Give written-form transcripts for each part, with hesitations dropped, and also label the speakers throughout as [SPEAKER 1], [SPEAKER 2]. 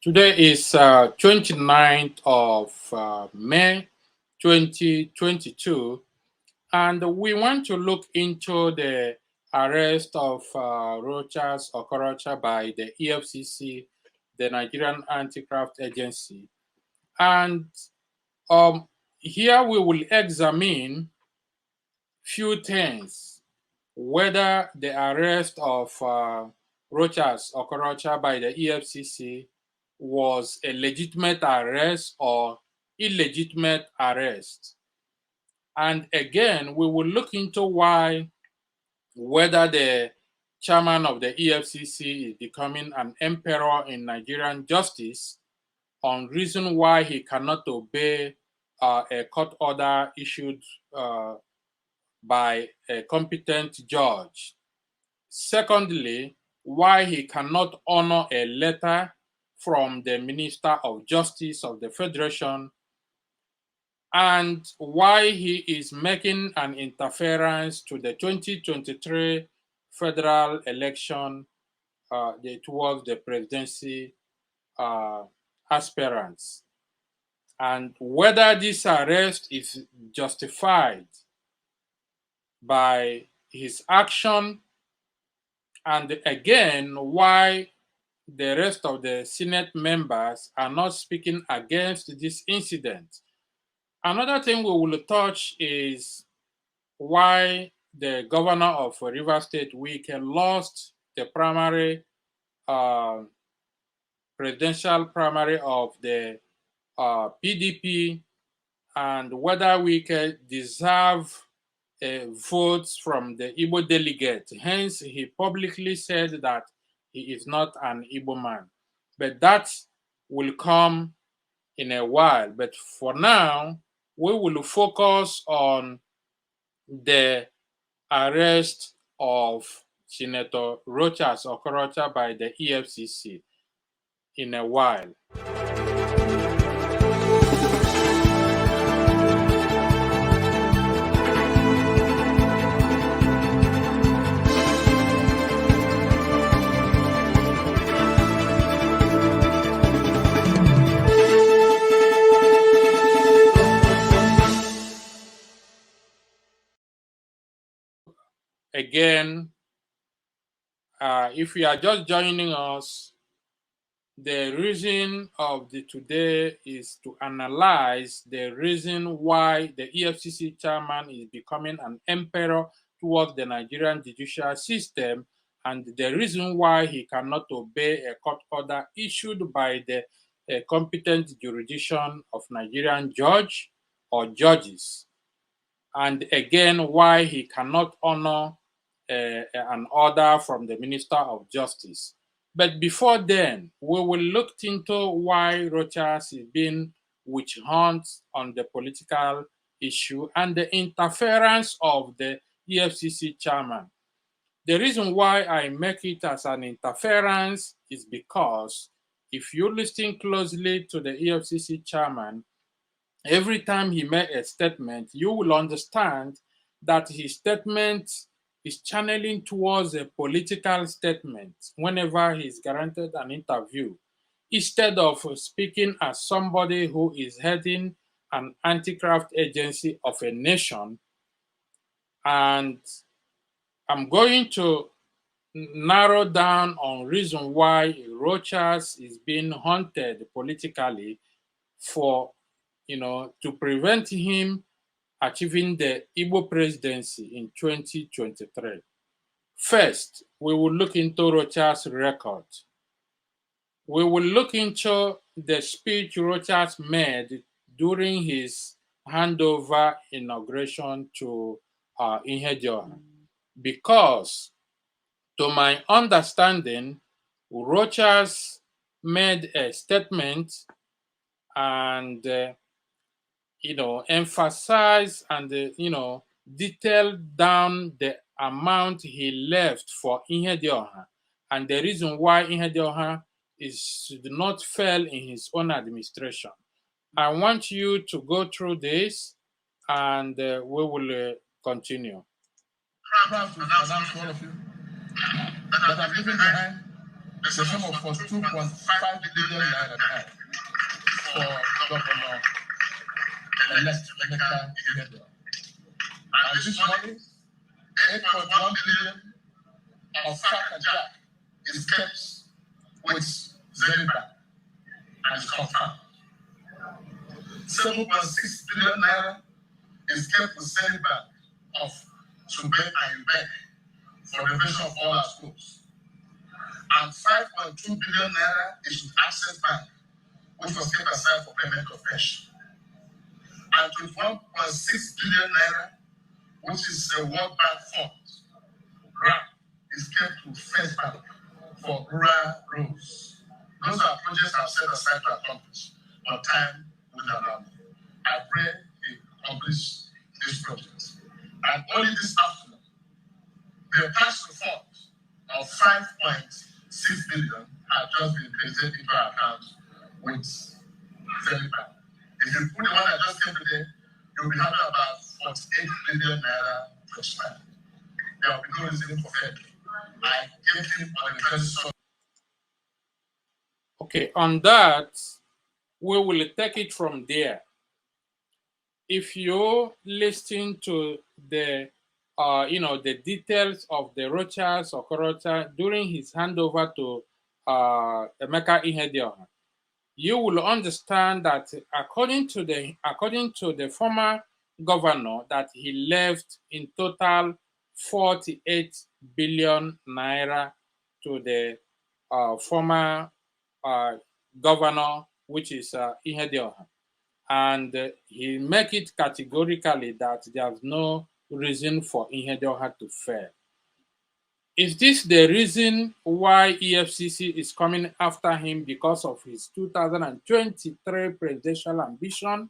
[SPEAKER 1] Today is 29th of May 2022, and we want to look into the arrest of Rochas Okorocha by the EFCC, the Nigerian Anti-Graft Agency. And um, here we will examine few things: whether the arrest of Rochas Okorocha by the EFCC was a legitimate arrest or illegitimate arrest. And again, we will look into whether the chairman of the EFCC is becoming an emperor in Nigerian justice on reason why he cannot obey a court order issued by a competent judge. Secondly, why he cannot honor a letter from the Minister of Justice of the Federation, and why he is making an interference to the 2023 federal election towards the presidency aspirants, and whether this arrest is justified by his action, and again, why the rest of the Senate members are not speaking against this incident. Another thing we will touch is why the governor of Rivers State, Wike, lost the primary, presidential primary of the PDP, and whether Wike deserve votes from the Igbo delegate. Hence, he publicly said that he is not an Igbo man. But that will come in a while. But for now, we will focus on the arrest of Senator Rochas Okorocha by the EFCC in a while. Again, if you are just joining us, the reason of the today is to analyze the reason why the EFCC chairman is becoming an emperor towards the Nigerian judicial system, and the reason why he cannot obey a court order issued by the competent jurisdiction of Nigerian judge or judges, and again why he cannot honor an order from the Minister of Justice. But before then, we will look into why Rochas is being witch hunt on the political issue and the interference of the EFCC chairman. The reason why I make it as an interference is because if you listen closely to the EFCC chairman, every time he made a statement, you will understand that his statement is channeling towards a political statement whenever he's granted an interview, instead of speaking as somebody who is heading an anti-graft agency of a nation. And I'm going to narrow down on reason why Rochas is being hunted politically for, to prevent him achieving the Igbo presidency in 2023. First, we will look into Rochas' record. We will look into the speech Rochas made during his handover inauguration to Ihedioha, because to my understanding, Rochas made a statement and emphasize and detail down the amount he left for Ihedioha and the reason why Ihedioha should not fail in his own administration. I want you to go through this and we will continue.
[SPEAKER 2] Proud to announce to all of you that I'm leaving behind the sum of 2.5 billion naira back for Governor elect Emeka Ihedioha. And this money, 8.1 billion of crack and jack is kept with Zenith Bank and is confirmed. 7.6 billion naira is kept with Zenith Bank of Sube and Ubek for renovation of all our schools. And 5.2 billion naira is with Access Bank, which was kept aside for payment of pension. And 21.6 billion naira, which is a World Bank fund, RAP, is kept with First Bank for rural roads. Those are projects I've set aside to accomplish, but time will allow me. I pray he accomplish this project. And only this afternoon, the tax reform of 5.6 billion has just been credited into our account with Zenith Bank. If you put the one I just came today, you'll be having about 48 billion naira to spend. There will be no reason for failure. I gave him on the 20th.
[SPEAKER 1] Okay, on that, we will take it from there. If you listen to the the details of the Rochas Okorocha during his handover to Emeka Ihedioha, you will understand that according to the former governor, that he left in total 48 billion naira to the former governor, which is Ihedioha. And he make it categorically that there's no reason for Ihedioha to fail. Is this the reason why EFCC is coming after him because of his 2023 presidential ambition?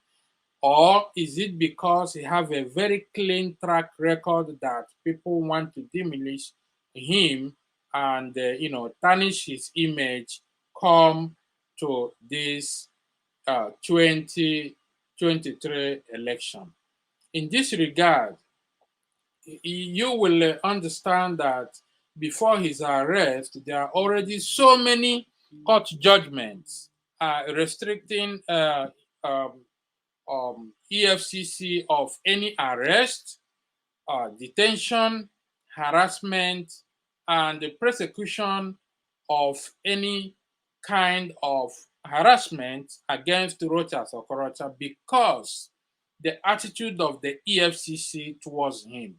[SPEAKER 1] Or is it because he have a very clean track record that people want to demolish him and tarnish his image come to this 2023 election? In this regard, you will understand that before his arrest, there are already so many court judgments restricting EFCC of any arrest, detention, harassment, and the prosecution of any kind of harassment against Rochas Okorocha because the attitude of the EFCC towards him.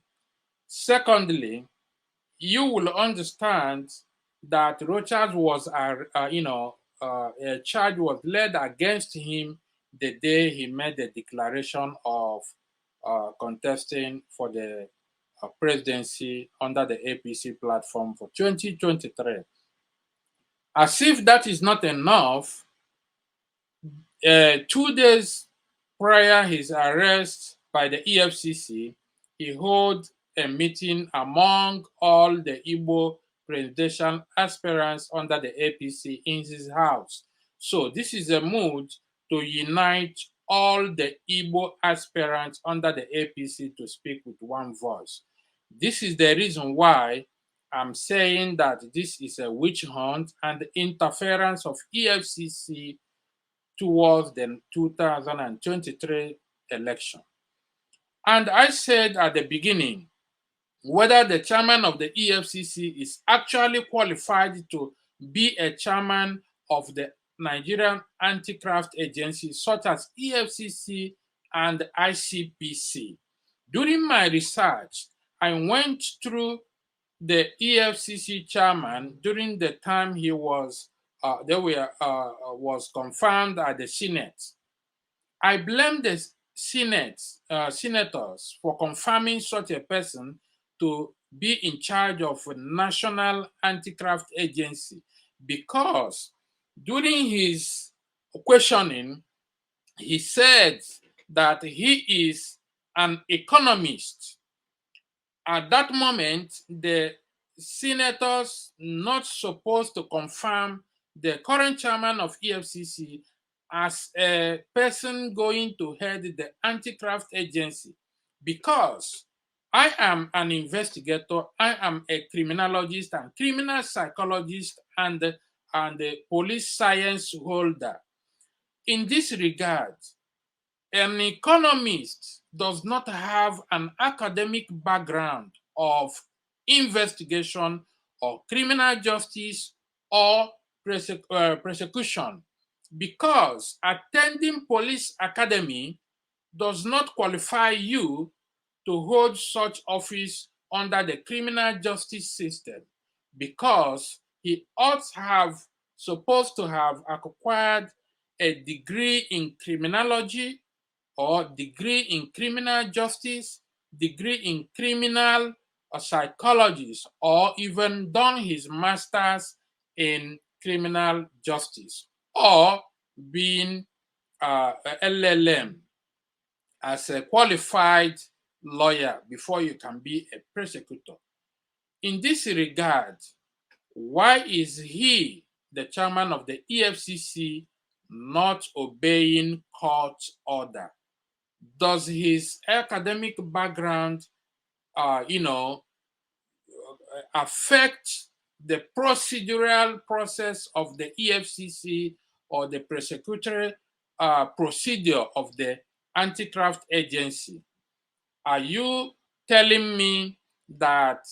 [SPEAKER 1] Secondly, you will understand that Rochas was, a charge was led against him the day he made the declaration of contesting for the presidency under the APC platform for 2023. As if that is not enough, 2 days prior his arrest by the EFCC, he held a meeting among all the Igbo presidential aspirants under the APC in his house. So this is a mood to unite all the Igbo aspirants under the APC to speak with one voice. This is the reason why I'm saying that this is a witch hunt and interference of EFCC towards the 2023 election. And I said at the beginning, whether the chairman of the EFCC is actually qualified to be a chairman of the Nigerian anti-graft agencies such as EFCC and ICPC. During my research, I went through the EFCC chairman during the time he was was confirmed at the Senate. I blame the senators for confirming such a person to be in charge of a national anti-graft agency because during his questioning, he said that he is an economist. At that moment, the senators not supposed to confirm the current chairman of EFCC as a person going to head the anti-graft agency because I am an investigator, I am a criminologist and criminal psychologist and the police science holder. In this regard, an economist does not have an academic background of investigation or criminal justice or prosecution, because attending police academy does not qualify you to hold such office under the criminal justice system, because he ought to have supposed to have acquired a degree in criminology or degree in criminal justice, degree in criminal psychology, or even done his master's in criminal justice, or being LLM as a qualified lawyer before you can be a prosecutor. In this regard, why is he, the chairman of the EFCC, not obeying court order? Does his academic background, affect the procedural process of the EFCC or the prosecutory procedure of the anti-graft agency? Are you telling me that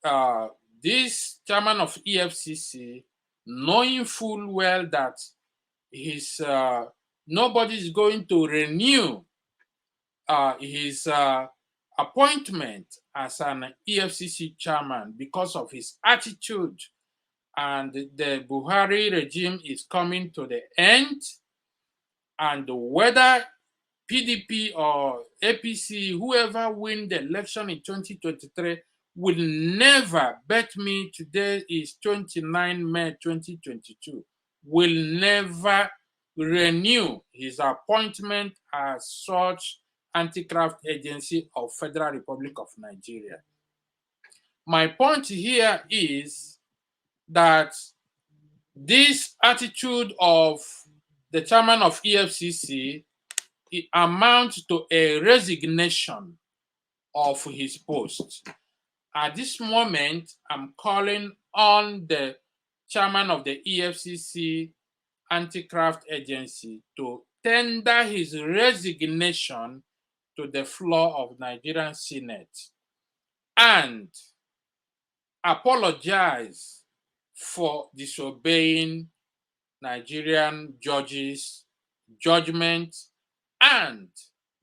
[SPEAKER 1] uh, this chairman of EFCC, knowing full well that his nobody is going to renew his appointment as an EFCC chairman because of his attitude, and the Buhari regime is coming to the end, and whether PDP or APC, whoever win the election in 2023, will never, bet me today is 29 May 2022, will never renew his appointment as such anti-graft agency of Federal Republic of Nigeria. My point here is that this attitude of the chairman of EFCC, it amounts to a resignation of his post. At this moment, I'm calling on the chairman of the EFCC anti-graft agency to tender his resignation to the floor of Nigerian Senate and apologize for disobeying Nigerian judges' judgment and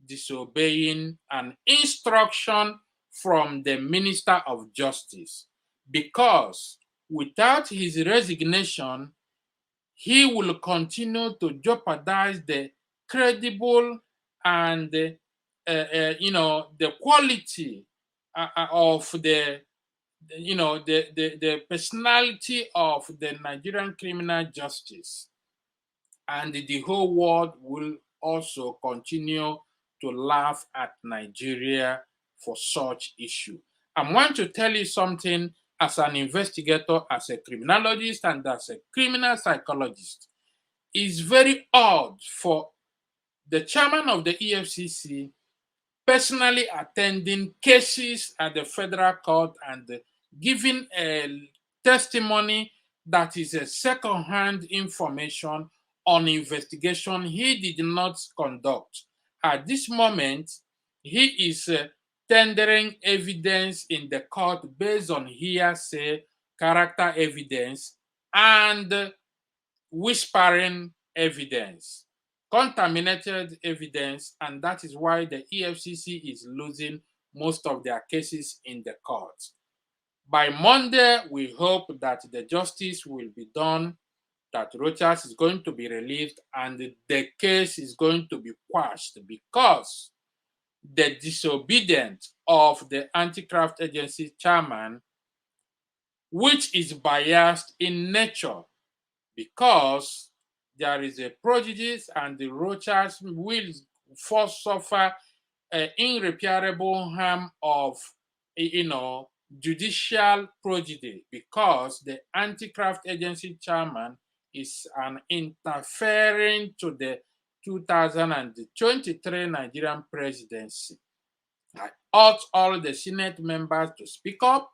[SPEAKER 1] disobeying an instruction from the Minister of Justice, because without his resignation, he will continue to jeopardize the credible and the quality of the personality of the Nigerian criminal justice, and the whole world will also continue to laugh at Nigeria for such issue. I want to tell you something as an investigator, as a criminologist, and as a criminal psychologist. It's very odd for the chairman of the EFCC personally attending cases at the federal court and giving a testimony that is a second-hand information on investigation he did not conduct. At this moment, he is tendering evidence in the court based on hearsay, character evidence, and whispering evidence, contaminated evidence, and that is why the EFCC is losing most of their cases in the courts. By Monday, we hope that the justice will be done, that Rochas is going to be released, and the case is going to be quashed, because the disobedience of the anti-graft agency chairman, which is biased in nature, because there is a prejudice and the Rochas will first suffer irreparable harm of judicial prejudice, because the anti-graft agency chairman is an interfering to the 2023 Nigerian presidency. I urge all the Senate members to speak up,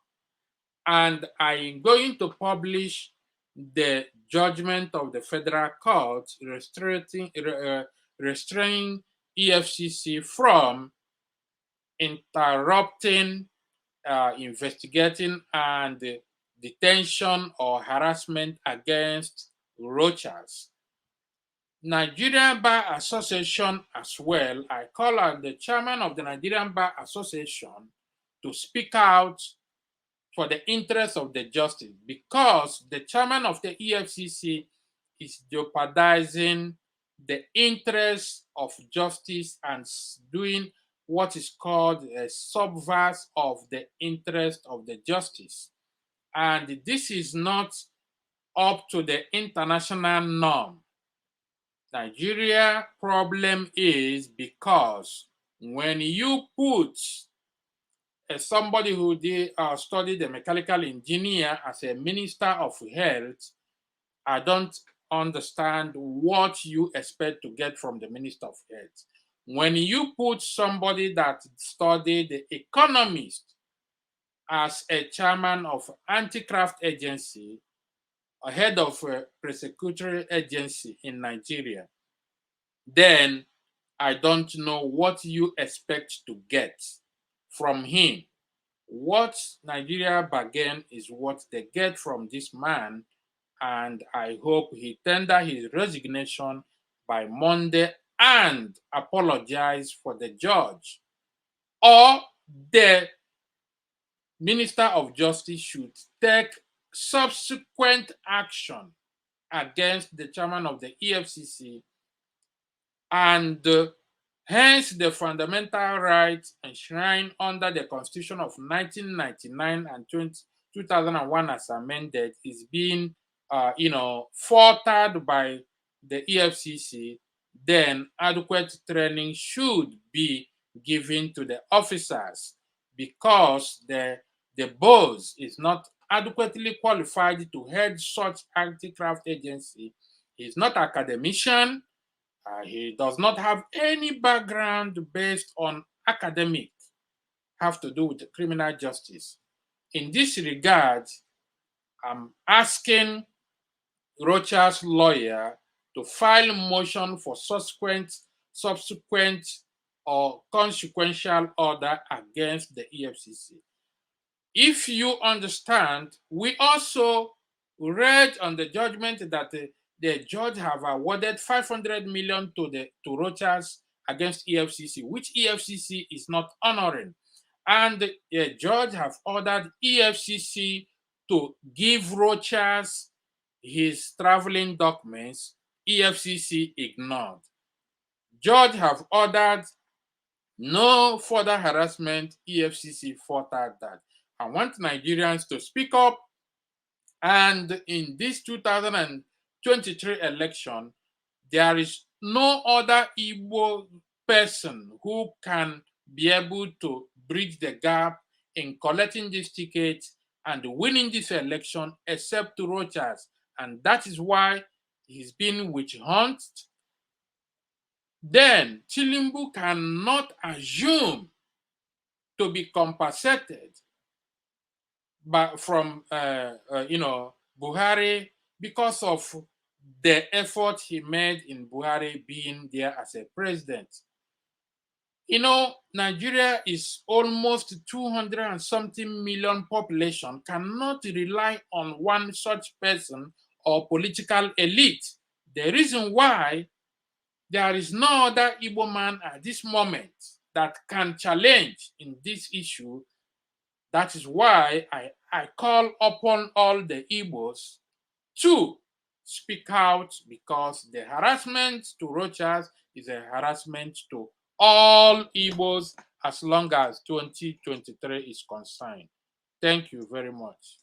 [SPEAKER 1] and I am going to publish the judgment of the federal court restraining EFCC from interrupting, investigating, and detention or harassment against Rochas. Nigerian Bar Association as well, I call on the chairman of the Nigerian Bar Association to speak out for the interest of the justice, because the chairman of the EFCC is jeopardizing the interest of justice and doing what is called a subverse of the interest of the justice. And this is not up to the international norm. Nigeria problem is because when you put somebody who did studied the mechanical engineer as a minister of health, I don't understand what you expect to get from the minister of health. When you put somebody that studied the economist as a chairman of anti-graft agency, a head of a prosecutory agency in Nigeria, then I don't know what you expect to get from him. What Nigeria bargain is what they get from this man, and I hope he tender his resignation by Monday and apologize for the judge, or the Minister of Justice should take subsequent action against the chairman of the EFCC, and hence the fundamental rights enshrined under the Constitution of 1999 and 2001 as amended is being faltered by the EFCC. Then adequate training should be given to the officers, because the boss is not adequately qualified to head such anti-graft agency. He's not academician. He does not have any background based on academic, have to do with the criminal justice. In this regard, I'm asking Rochas' lawyer to file motion for subsequent or consequential order against the EFCC. If you understand, we also read on the judgment that the judge have awarded 500 million to Rochas against EFCC, which EFCC is not honoring. And the judge have ordered EFCC to give Rochas his traveling documents. EFCC ignored. Judge have ordered no further harassment. EFCC faltered that. I want Nigerians to speak up. And in this 2023 election, there is no other Igbo person who can be able to bridge the gap in collecting this ticket and winning this election except Rochas. And that is why he's been witch hunted. Then Chilimbu cannot assume to be compensated from Buhari because of the effort he made in Buhari being there as a president. Nigeria is almost 200 and something million population, cannot rely on one such person or political elite. The reason why there is no other Igbo man at this moment that can challenge in this issue. That is why I call upon all the Igbos to speak out, because the harassment to Rochas is a harassment to all Igbos as long as 2023 is concerned. Thank you very much.